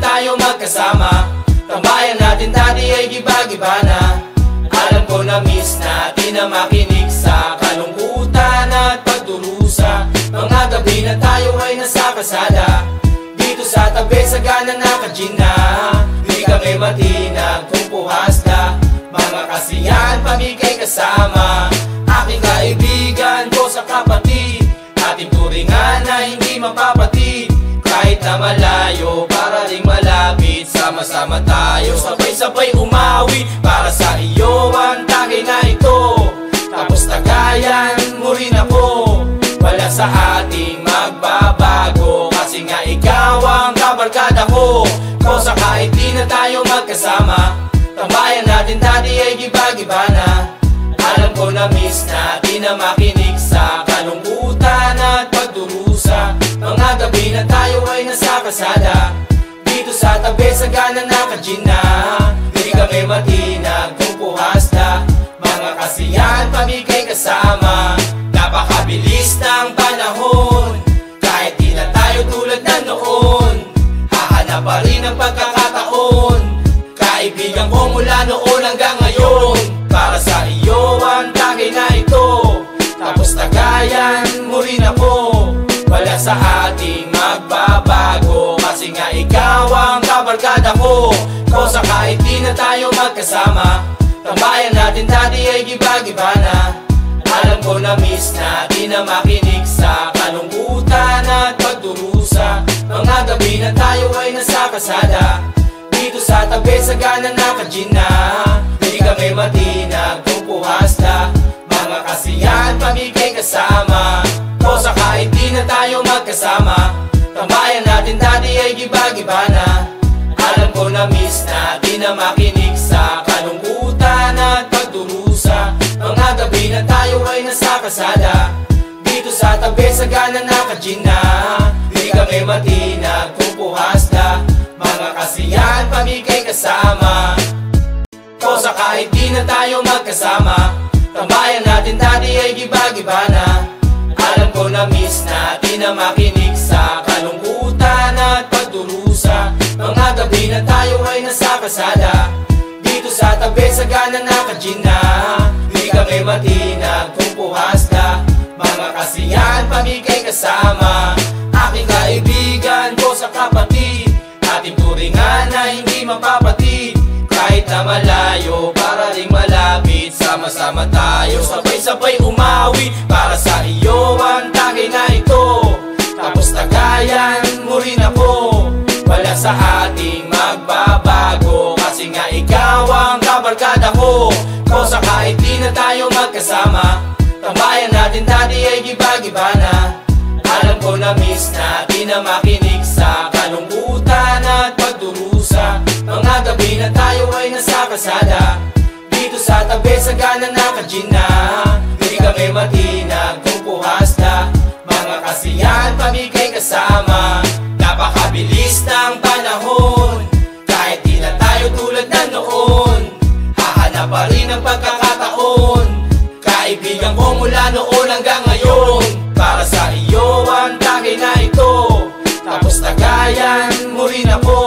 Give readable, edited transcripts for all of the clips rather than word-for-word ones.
tayo magkasama. Tambayan natin dati ay giba-giba na. Alam ko na miss natin na makinig sa kalungkutan at pagdurusa. Mga gabi na tayo ay nasa kasada, dito sa tabi sa gana naka-gin na. Di kami matinag kung puhas na. Mga kasiyahan pamigay kasama. Aking kaibigan ko sa kapatid, ating turingan na hindi mapapatid. Kahit na malayo, para ring malapit, sama-sama tayo, sabay-sabay umawi. Para sa iyo ang tagay na ito, tapos tagayan mo rin ako. Wala sa ating magbabago, kasi nga ikaw ang kabarkada ko. Kosa kahit di na tayo magkasama, tambayan natin dati ay giba-giba na. Alam ko na miss natin na makinig sa kalungkutan at pagdurusa. Mga gabi na tayo ay nasa kasada, dito sa tabi sa gana naka-gin na. Di kami matinag kung puhas na. Mga kasiyahan pamigay kasama. Napakabilis ng panahon, kahit di na tayo tulad na noon. Hahanap pa rin ang pagkakataon, kaibigan ko mula noon hanggang ngayon. Para sa iyo ang tagay na ito, tapos tagayan mo rin ako. Wala sa ating magbabago, kasi nga ikaw ang kabarkada ko. Kosa kahit di na tayo magkasama, tambayan natin dati ay giba-giba na. Alam ko na miss natin na makinig sa kalungkutan at pagdurusa. Mga gabi na tayo ay nasa kasada, dito sa tabi sa gana naka-gin na. Di kami matinag kung puhas na. Mga kasiyahan pamigay kasama. Kosa kahit di na tayo magkasama, tambayan natin dati ay giba-giba na. Alam ko na miss natin na makinig sa kalungkutan at pagdurusa. Mga gabi na tayo ay nasa kasada, dito sa tabi sa gana naka-gin na. Di kami matinag kung puhas na. Mga kasiyahan pamigay kasama. Kosa kahit di na tayo magkasama, tambayan natin dati ay giba-giba na. Alam ko na miss natin na makinig sa kalungkutan at pagdurusa. Mga gabi na tayo ay nasa kasada, dito sa tabi sa gana naka-gin na. Di kami matinag kung puhas na. Mga kasiyahan pamigay kasama. Aking kaibigan ko sa kapatid, ating turingan na hindi mapapatid. Kahit na malayo, para ring malapit, sama-sama tayo, sabay-sabay umawi. Para sa iyo ang tagay na ito, tapos tagayan mo rin ako. Wala sa ating magbabago, kasi nga ikaw ang kabarkada ko. Kosa kahit di na tayo magkasama, tambayan natin dati ay giba-giba na. Alam ko na miss natin na makinig sa kalungkutan at pagdurusa. Mga gabi na tayo ay nasa kasada, dito sa tabi sa gana naka-gin na. Di kami matinag kung puhas na. Mga kasiyahan pamigay kasama. Napakabilis ng panahon, kahit di na tayo tulad na noon. Hahanap pa rin ang pagkakataon, kaibigan ko mula noon hanggang ngayon. Para sa iyo ang tagay na ito, tapos tagayan mo rin ako.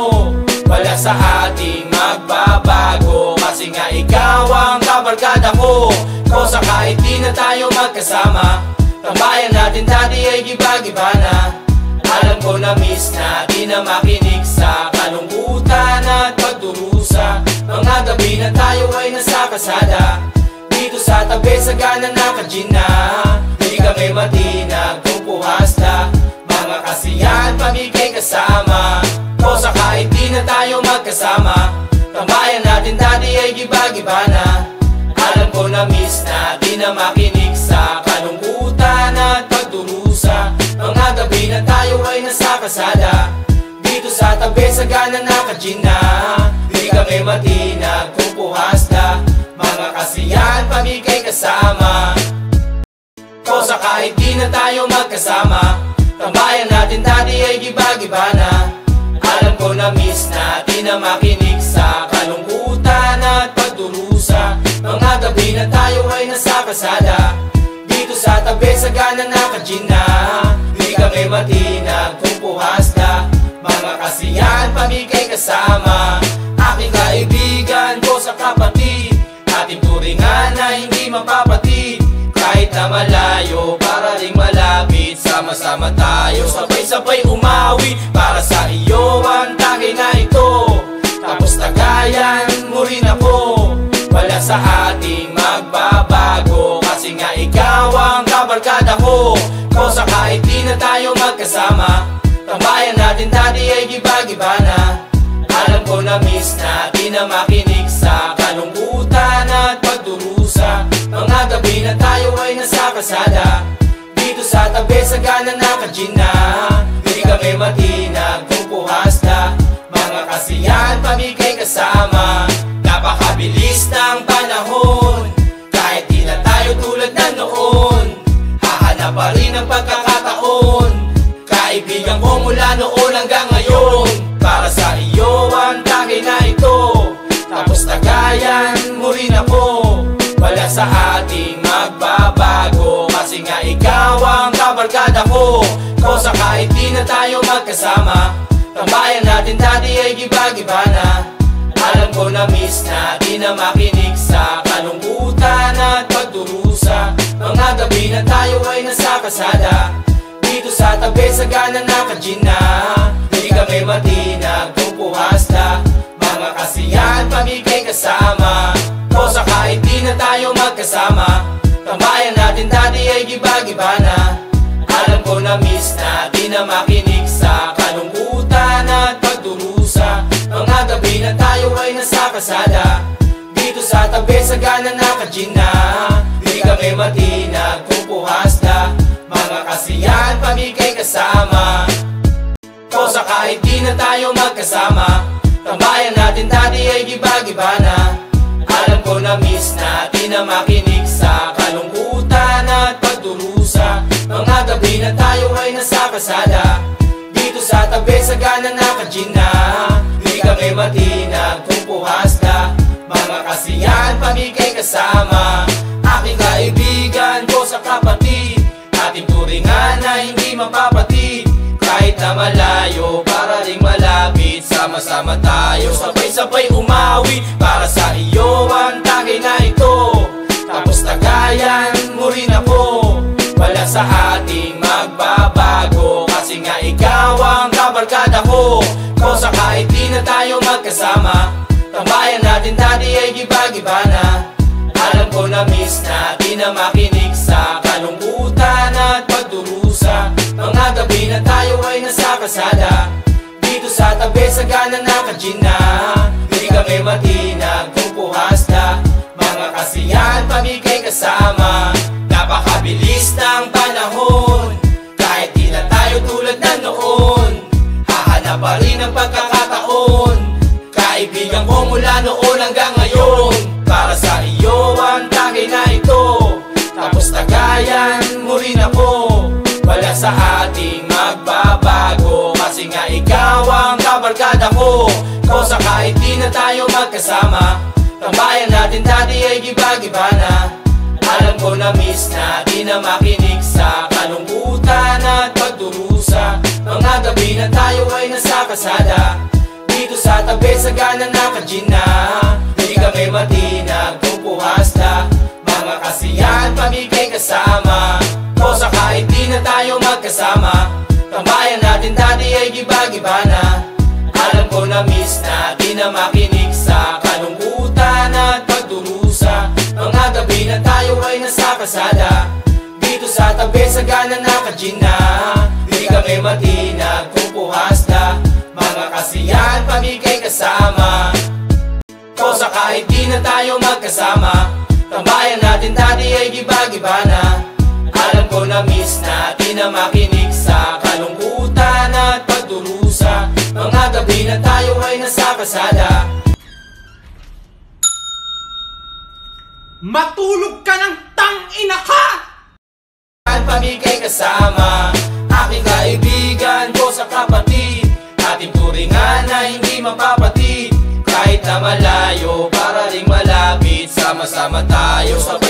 Wala sa ating magbabago, kasi nga ikaw ang kabarkada ko. Kosa kahit di na tayo magkasama, tambayan natin dati ay giba-giba na. Alam ko na miss natin na makinig sa kalungkutan at pagdurusa. Mga gabi na tayo ay nasa kasada, dito sa tabi sa gana naka-gin na. Di kami matinag kung puhas na. Mga kasiyahan pamigay kasama. Kosa kahit di na tayo magkasama, tambayan natin dati ay giba-giba na. Alam ko na miss natin na makinig sa kalungkutan at pagdurusa. Mga gabi na tayo ay nasa kasada, dito sa tabi sa gana naka-gin na. Di kami matinag kung puhas na. Mga kasiyahan pamigay kasama. Kosa kahit di na tayo magkasama, tambayan natin dati ay giba-giba na. Alam ko na miss natin na makinig sa kalungkutan at pagdurusa. Mga gabi na tayo ay nasa kasada, dito sa tabi sa gana naka-gin na. Di kami matinag kung puhas na. Mga kasiyahan pamigay kasama. Aking kaibigan ko sa kapatid, ating turingan na hindi mapapatid. Kahit na malayo, para ring malapit, sama-sama tayo, sabay-sabay umawi. Para sa iyo ang tagay na ito, tapos tagayan mo rin ako. Wala sa ating magbabago, kasi nga ikaw ang kabarkada ko. Kosa kahit di na tayo magkasama, tambayan natin dati ay giba-giba na. Alam ko na miss natin na makinig sa kalungkutan at pagdurusa. Mga gabi na tayo ay nasa kasada, dito sa tabi sa gana naka-gin na. Hindi kami matinag kung puhas na, mga kasiyahan pamigay kasama. Napakabilis ng panahon, kahit di na tayo tulad na noon. Hahanap pa rin ang pagkakataon, kaibigan ko mula noon hanggang ngayon. Para sa iyo ang tagay na ito, tapos tagayan mo rin ako. Wala sa ating magbabago, kasi nga ikaw ang kabarkada ko. Kosa kahit di na tayo magkasama, tambayan natin dati ay giba-giba na. Alam ko na miss natin na makinig sa kalungkutan at pagdurusa. Mga gabi na tayo ay nasa kasada, dito sa tabi sa gana naka-gin na. Hindi kami matinag kung puhas na, mga kasiyahan pamigay kasama. Kosa kahit di na tayo magkasama, tambayan natin dati ay giba-giba na. Alam ko na miss natin na makinig sa kalungkutan at pagdurusa. Mga gabi na tayo ay nasa kasada, dito sa tabi sa gana naka-gin na. Hindi kami matinag kung puhas na, mga kasiyahan pamigay kasama. Kosa kahit di na tayo magkasama, tambayan natin dati ay giba-giba na. Alam ko na miss natin na makinig sa kalungkutan at pagdurusa. Mga gabi na tayo ay nasa kasada, dito sa tabi sa gana naka-gin na. Hindi kami matinag kung puhas na, mga kasiyahan pamigay kasama. Aking kaibigan ko sa kapatid, ating turingan na hindi mapapatid. Kahit na malayo, para ring malapit, sama-sama tayo, sabay-sabay umawi. Para sa iyo ang tagay na ito, tapos tagayan mo rin ako. Wala sa ating magbabago, kasi nga ikaw ang kabarkada ko. Kosa kahit di na tayo magkasama, tambayan natin dati ay giba-giba na. Alam ko na miss natin na makinig sa kalungkutan at pagdurusa. Mga gabi na tayo ay nasa kasada, dito sa tabi sa gana naka-gin na. Hindi kami matinag kung puhas na, mga kasiyahan pamigay kasama. Napakabilis ng panahon, kahit di na tayo tulad na noon. Hahanap pa rin ang pagkakataon, kaibigan ko mula noon hanggang ngayon. Para sa iyo ang tagay na ito, tapos tagayan mo rin ako. Wala sa ating magbabago, kasi nga ikaw ang kabarkada ko. Kosa kahit di na tayo magkasama, tambayan natin dati ay giba-giba na. Alam ko na miss natin na makinig sa kalungkutan at pagdurusa. Mga gabi na tayo ay nasa kasada, dito sa tabi sa gana naka-gin na. Hindi kami matinag kung puhas na, mga kasiyahan pamigay kasama. Kosa kahit di na tayo magkasama, tambayan natin dati ay giba-giba na. Alam ko na miss natin na makinig sa kalungkutan at pagdurusa. Mga gabi na tayo ay nasa kasada, dito sa tabi sa gana naka-gin na. Hindi kami matinag kung puhas na, mga kasiyahan pamigay kasama. Kosa kahit di na tayo magkasama, tambayan natin dati ay giba-giba na. Alam ko na miss natin na makinig sa kalungkutan at pagdurusa. Mga gabi na tayo ay nasa kasada. Matulog ka ng tang-ina ka! Pamigay kasama, aking kaibigan ko sa kapatid, ating turingan na hindi mapapatid. Kahit na malayo, para ring malapit, sama-sama tayo, sabay